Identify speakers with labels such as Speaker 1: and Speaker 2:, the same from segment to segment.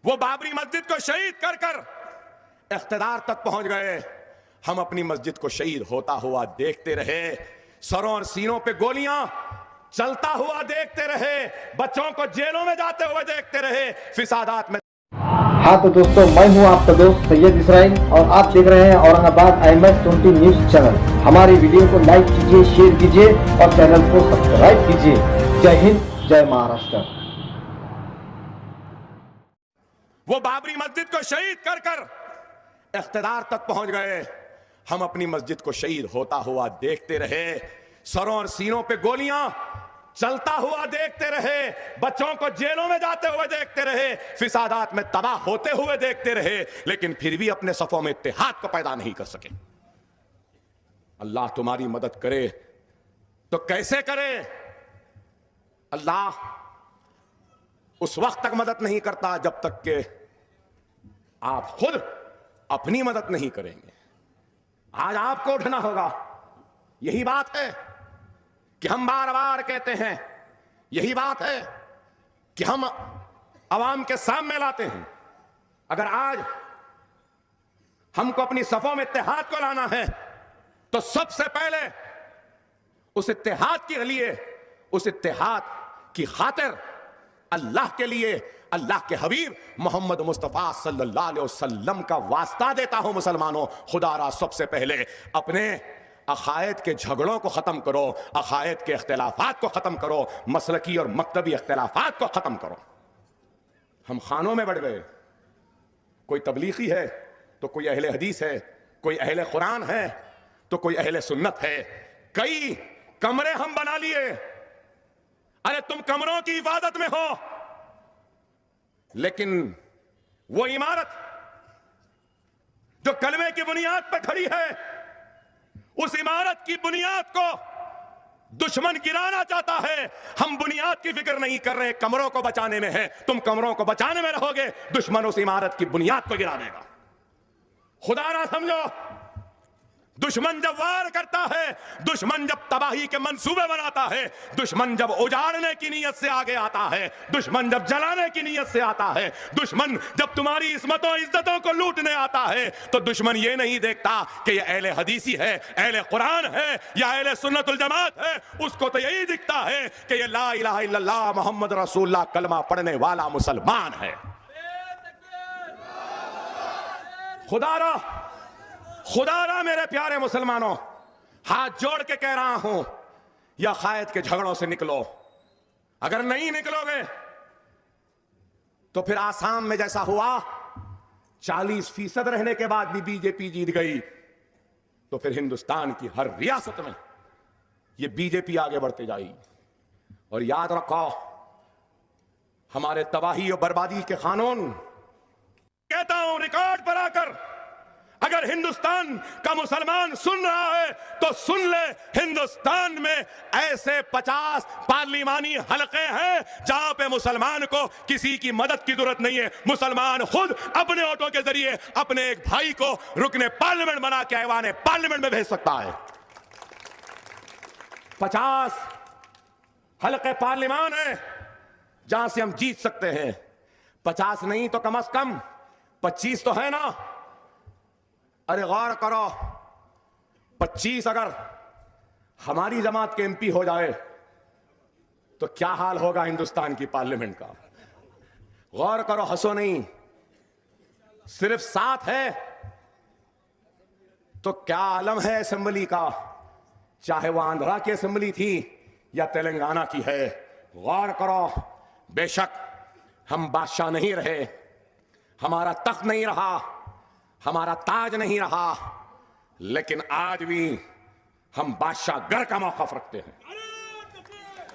Speaker 1: वो बाबरी मस्जिद को शहीद कर कर इख्तिदार तक पहुंच गए। हम अपनी मस्जिद को शहीद होता हुआ देखते रहे, सरों और सीनों पे गोलियां चलता हुआ देखते रहे, बच्चों को जेलों में जाते हुए देखते रहे, फिसादात में।
Speaker 2: हाँ तो दोस्तों, मैं हूँ आपका दोस्त सैयद इसराइल और आप देख रहे हैं औरंगाबाद IMS20 न्यूज चैनल। हमारी वीडियो को लाइक कीजिए, शेयर कीजिए और चैनल को सब्सक्राइब कीजिए। जय हिंद, जय महाराष्ट्र।
Speaker 1: वो बाबरी मस्जिद को शहीद कर कर इख्तिदार तक पहुंच गए। हम अपनी मस्जिद को शहीद होता हुआ देखते रहे, सरों और सीनों पे गोलियां चलता हुआ देखते रहे, बच्चों को जेलों में जाते हुए देखते रहे, फिसादात में तबाह होते हुए देखते रहे, लेकिन फिर भी अपने सफों में इत्तेहाद को पैदा नहीं कर सके। अल्लाह तुम्हारी मदद करे तो कैसे करे? अल्लाह उस वक्त तक मदद नहीं करता जब तक कि आप खुद अपनी मदद नहीं करेंगे। आज आपको उठना होगा। यही बात है कि हम बार बार कहते हैं, यही बात है कि हम अवाम के सामने लाते हैं। अगर आज हमको अपनी सफों में इत्तेहाद को लाना है तो सबसे पहले उस इत्तेहाद के लिए, उस इत्तेहाद की खातिर अल्लाह के लिए, अल्लाह के हबीब मोहम्मद मुस्तफ़ा सल्लल्लाहु अलैहि वसल्लम का वास्ता देता हूं। मुसलमानों, खुदारा सबसे पहले अपने अकायद के झगड़ों को खत्म करो, अकायद के इख्तिलाफात को खत्म करो, मसलकी और मकतबी इख्तिलाफात को खत्म करो। हम खानों में बढ़ गए, कोई तबलीगी है तो कोई अहले हदीस है, कोई अहले कुरान है तो कोई अहले सुन्नत है। कई कमरे हम बना लिए। अरे तुम कमरों की हिफाजत में हो, लेकिन वो इमारत जो कलमे की बुनियाद पर खड़ी है, उस इमारत की बुनियाद को दुश्मन गिराना चाहता है। हम बुनियाद की फिक्र नहीं कर रहे, कमरों को बचाने में है। तुम कमरों को बचाने में रहोगे, दुश्मन उस इमारत की बुनियाद को गिरा देगा। खुदा ना समझो, दुश्मन जब वार करता है, दुश्मन जब तबाही के मंसूबे बनाता है, दुश्मन जब उजाड़ने की नीयत से आगे आता है, दुश्मन जब जलाने की नीयत से आता है, दुश्मन जब तुम्हारी इस्मतों इज्जतों को लूटने आता है, तो दुश्मन ये नहीं देखता कि ये अहले हदीसी है, अहले कुरान है या अहले सुन्नतुल जमात है। उसको तो यही दिखता है कि ये ला इलाहा इल्लल्लाह मोहम्मद रसूलुल्लाह कलमा पढ़ने वाला मुसलमान है। खुदारा मेरे प्यारे मुसलमानों, हाथ जोड़ के कह रहा हूं, या अकायद के झगड़ों से निकलो। अगर नहीं निकलोगे तो फिर आसाम में जैसा हुआ, 40% रहने के बाद भी बीजेपी जीत गई, तो फिर हिंदुस्तान की हर रियासत में ये बीजेपी आगे बढ़ते जाएगी। और याद रखो, हमारे तबाही और बर्बादी के कानून, कहता हूं रिकॉर्ड पर आकर, अगर हिंदुस्तान का मुसलमान सुन रहा है तो सुन ले, हिंदुस्तान में ऐसे 50 पार्लिमानी हलके हैं जहां पे मुसलमान को किसी की मदद की जरूरत नहीं है। मुसलमान खुद अपने वोटों के जरिए अपने एक भाई को रुकने पार्लियामेंट बना के ऐवाने पार्लियामेंट में भेज सकता है। 50 हलके पार्लिमान है जहां से हम जीत सकते हैं। 50 नहीं तो कम से कम 25 तो है ना। अरे गौर करो, 25 अगर हमारी जमात के MP हो जाए तो क्या हाल होगा हिंदुस्तान की पार्लियामेंट का। गौर करो, हंसो नहीं। सिर्फ 7 है तो क्या आलम है असेंबली का, चाहे वह आंध्रा की असेंबली थी या तेलंगाना की है। गौर करो, बेशक हम बादशाह नहीं रहे, हमारा तख्त नहीं रहा, हमारा ताज नहीं रहा, लेकिन आज भी हम बादशाह गर का मौक़िफ़ रखते हैं।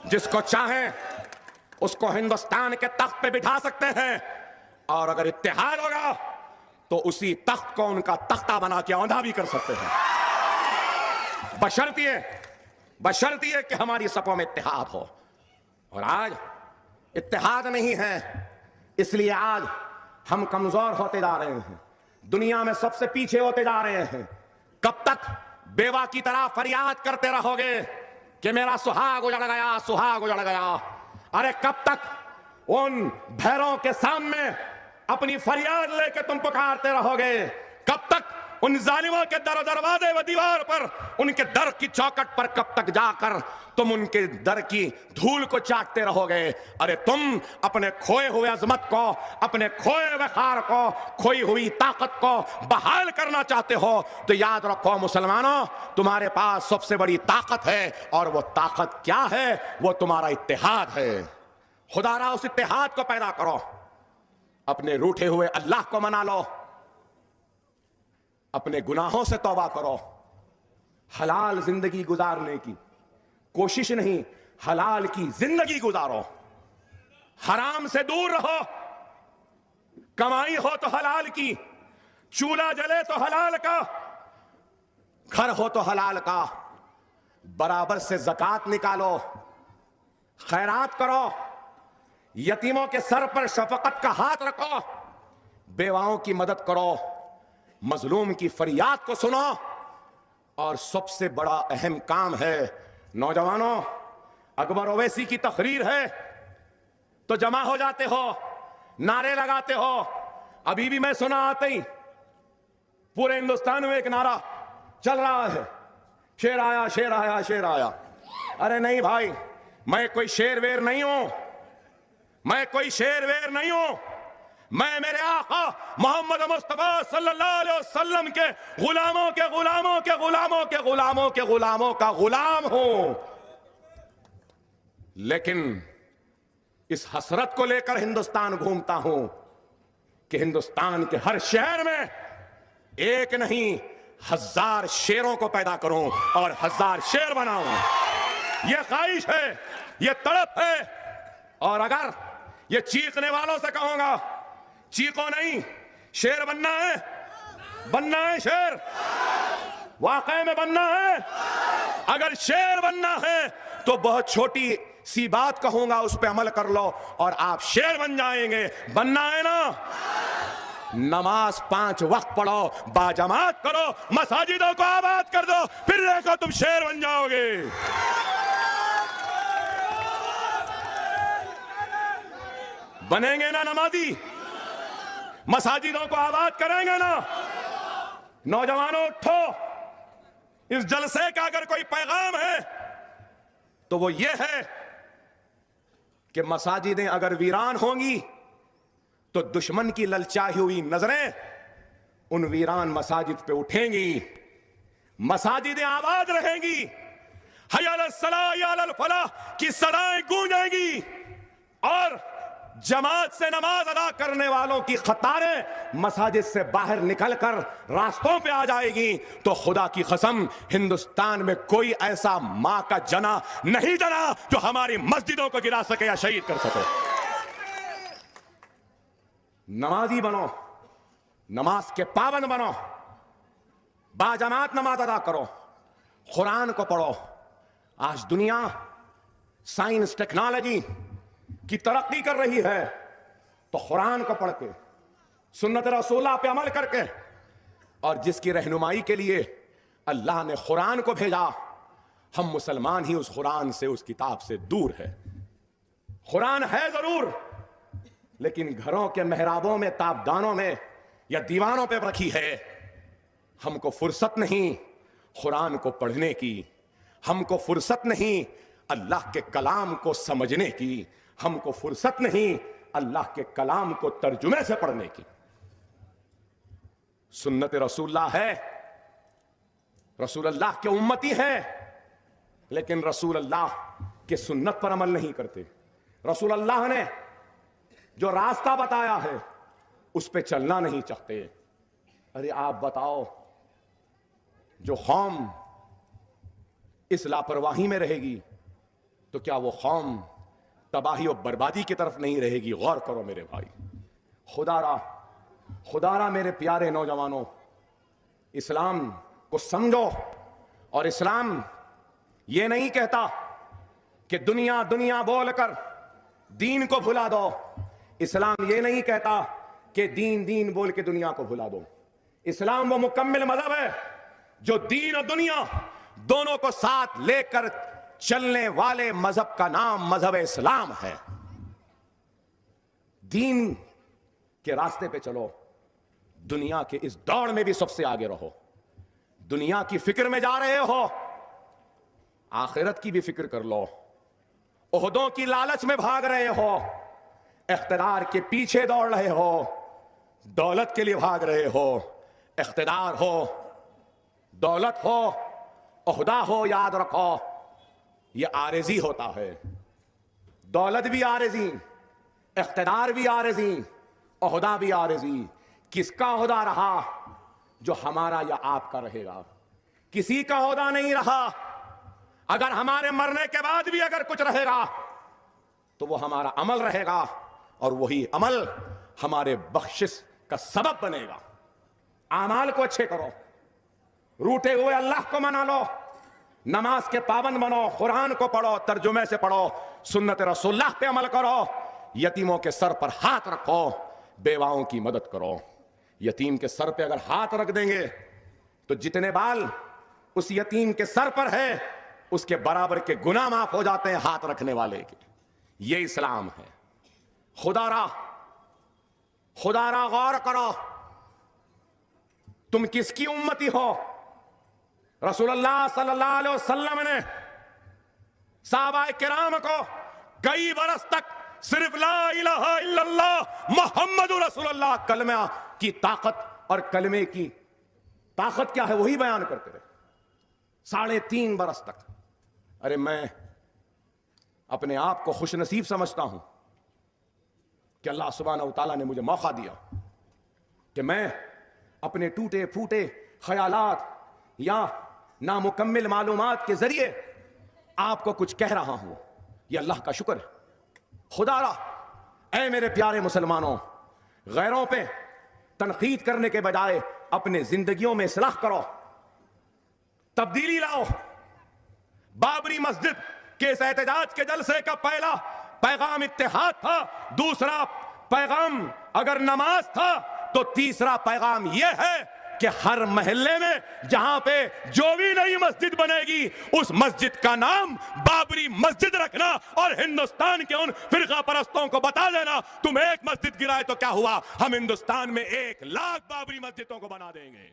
Speaker 1: जिसको चाहे उसको हिंदुस्तान के तख्त पे बिठा सकते हैं, और अगर इत्तेहाद होगा तो उसी तख्त को उनका तख्ता बना के औंधा भी कर सकते हैं, बशर्तिए कि हमारी सफों में इत्तेहाद हो। और आज इत्तेहाद नहीं है, इसलिए आज हम कमजोर होते जा रहे हैं, दुनिया में सबसे पीछे होते जा रहे हैं। कब तक बेवा की तरह फरियाद करते रहोगे कि मेरा सुहाग उजड़ गया, सुहाग उजड़ गया? अरे कब तक उन भैरों के सामने अपनी फरियाद लेके तुम पुकारते रहोगे? कब तक उन जालिमों के दरवाजे व दीवार पर, उनके दर की चौखट पर कब तक जाकर तुम उनके दर की धूल को चाटते रहोगे? अरे तुम अपने खोए हुए अजमत को, अपने खोए वखार को, खोई हुई ताकत को बहाल करना चाहते हो तो याद रखो मुसलमानों, तुम्हारे पास सबसे बड़ी ताकत है, और वो ताकत क्या है? वो तुम्हारा इत्तेहाद है। खुदारा उस इत्तेहाद को पैदा करो, अपने रूठे हुए अल्लाह को मना लो, अपने गुनाहों से तौबा करो, हलाल जिंदगी गुजारने की कोशिश नहीं, हलाल की जिंदगी गुजारो, हराम से दूर रहो, कमाई हो तो हलाल की, चूल्हा जले तो हलाल का, घर हो तो हलाल का, बराबर से ज़कात निकालो, खैरात करो, यतीमों के सर पर शफकत का हाथ रखो, बेवाओं की मदद करो, मजलूम की फरियाद को सुनो, और सबसे बड़ा अहम काम है नौजवानों, अकबर ओवैसी की तकरीर है तो जमा हो जाते हो, नारे लगाते हो। अभी भी मैं सुना आते ही पूरे हिंदुस्तान में एक नारा चल रहा है, शेर आया, शेर आया, शेर आया। अरे नहीं भाई, मैं कोई शेर वेर नहीं हूं, मैं कोई शेर वेर नहीं हूं, मैं मेरे आका मोहम्मद मुस्तफा सल्लल्लाहु अलैहि वसल्लम के गुलामों के गुलामों के गुलामों के गुलामों के गुलामों का गुलाम हूं। लेकिन इस हसरत को लेकर हिंदुस्तान घूमता हूं कि हिंदुस्तान के हर शहर में एक नहीं 1000 शेरों को पैदा करूं और 1000 शेर बनाऊं। यह ख्वाहिश है, यह तड़प है। और अगर यह चीखने वालों से कहूंगा चीखो नहीं, शेर बनना है, बनना है शेर, वाकई में बनना है। अगर शेर बनना है तो बहुत छोटी सी बात कहूंगा, उस पर अमल कर लो और आप शेर बन जाएंगे। बनना है ना? नमाज 5 वक्त पढ़ो, बाजमात करो, मसाजिदों को आबाद कर दो, फिर देखो तुम शेर बन जाओगे। बनेंगे ना नमाजी? मसाजिदों को आबाद करेंगे ना? नौजवानों उठो, इस जलसे का अगर कोई पैगाम है तो वो ये है कि मसाजिदें अगर वीरान होंगी तो दुश्मन की ललचाई हुई नजरें उन वीरान मसाजिद पे उठेंगी, मसाजिदें आबाद रहेंगी, हय्या अलस सलाह हय्या अलल फलाह की सदाएं गूंजेंगी, और जमात से नमाज अदा करने वालों की कतारें मसाजिद से बाहर निकलकर रास्तों पे आ जाएगी। तो खुदा की कसम, हिंदुस्तान में कोई ऐसा मां का जना नहीं जना जो हमारी मस्जिदों को गिरा सके या शहीद कर सके। नमाजी बनो, नमाज के पाबंद बनो, बाजमात नमाज अदा करो, कुरान को पढ़ो। आज दुनिया साइंस टेक्नोलॉजी की तरक्की कर रही है, तो कुरान को पढ़ के, सुन्नत रसूलुल्लाह पे अमल करके, और जिसकी रहनुमाई के लिए अल्लाह ने कुरान को भेजा, हम मुसलमान ही उस कुरान से, उस किताब से दूर है। कुरान है जरूर, लेकिन घरों के मेहराबों में, ताबदानों में या दीवानों पे रखी है। हमको फुर्सत नहीं कुरान को पढ़ने की, हमको फुर्सत नहीं अल्लाह के कलाम को समझने की, हमको फुर्सत नहीं अल्लाह के कलाम को तर्जुमे से पढ़ने की। सुन्नत रसूलुल्लाह है, रसूलुल्लाह के उम्मती है, लेकिन रसूलुल्लाह के सुन्नत पर अमल नहीं करते। रसूलुल्लाह ने जो रास्ता बताया है उस पे चलना नहीं चाहते। अरे आप बताओ, जो कौम इस लापरवाही में रहेगी तो क्या वो कौम तबाही और बर्बादी की तरफ नहीं रहेगी? गौर करो मेरे भाई। खुदारा मेरे प्यारे नौजवानों, इस्लाम को समझो। और इस्लाम ये नहीं कहता कि दुनिया दुनिया बोलकर दीन को भुला दो। इस्लाम ये नहीं कहता कि दीन दीन बोल के दुनिया को भुला दो। इस्लाम वो मुकम्मिल मजहब है जो दीन और दुनिया दोनों को साथ लेकर चलने वाले मजहब का नाम मजहब इस्लाम है। दीन के रास्ते पे चलो, दुनिया के इस दौड़ में भी सबसे आगे रहो। दुनिया की फिक्र में जा रहे हो, आखिरत की भी फिक्र कर लो। ओहदों की लालच में भाग रहे हो, इख्तिदार के पीछे दौड़ रहे हो, दौलत के लिए भाग रहे हो। इख्तिदार हो, दौलत हो, ओहदा हो, याद रखो ये आरज़ी होता है। दौलत भी आरज़ी, इख्तिदार भी आरज़ी, ओहदा भी आरज़ी। किसका ओहदा रहा? जो हमारा या आपका रहेगा। किसी का ओहदा नहीं रहा। अगर हमारे मरने के बाद भी अगर कुछ रहेगा तो वो हमारा अमल रहेगा, और वही अमल हमारे बख्शिश का सबब बनेगा। आमाल को अच्छे करो, रूठे हुए अल्लाह को मना लो, नमाज के पाबंद बनो, कुरान को पढ़ो, तर्जुमे से पढ़ो, सुन्नत रसूलुल्लाह पे अमल करो, यतीमों के सर पर हाथ रखो, बेवाओं की मदद करो। यतीम के सर पे अगर हाथ रख देंगे तो जितने बाल उस यतीम के सर पर है उसके बराबर के गुनाह माफ हो जाते हैं हाथ रखने वाले के। ये इस्लाम है। खुदारा गौर करो, तुम किसकी उम्मती हो? रसूलुल्लाह सल्लल्लाहु अलैहि वसल्लम ने सहाबाए किराम को कई बरस तक सिर्फ ला इलाहा इल्लल्लाह मुहम्मदुर रसूलुल्लाह कलमा की ताकत और कलमे की ताकत क्या है वही बयान करते रहे 3.5 बरस तक। अरे मैं अपने आप को खुशनसीब समझता हूं कि अल्लाह सुब्हानहू तआला ने मुझे मौका दिया कि मैं अपने टूटे फूटे ख्यालात या नामुकम्मिल मालूमात के जरिए आपको कुछ कह रहा हूं। यह अल्लाह का शुक्र है। खुदारा, ऐ मेरे प्यारे मुसलमानों, गैरों पे तनकीद करने के बजाय अपने जिंदगियों में इस्लाह करो, तब्दीली लाओ। बाबरी मस्जिद के इस एहतजाज के जलसे का पहला पैगाम इत्तेहाद था, दूसरा पैगाम अगर नमाज था तो तीसरा पैगाम यह है कि हर मोहल्ले में जहां पे जो भी नई मस्जिद बनेगी उस मस्जिद का नाम बाबरी मस्जिद रखना, और हिंदुस्तान के उन फिरका परस्तों को बता देना तुम एक मस्जिद गिराए तो क्या हुआ, हम हिंदुस्तान में 1 लाख बाबरी मस्जिदों को बना देंगे।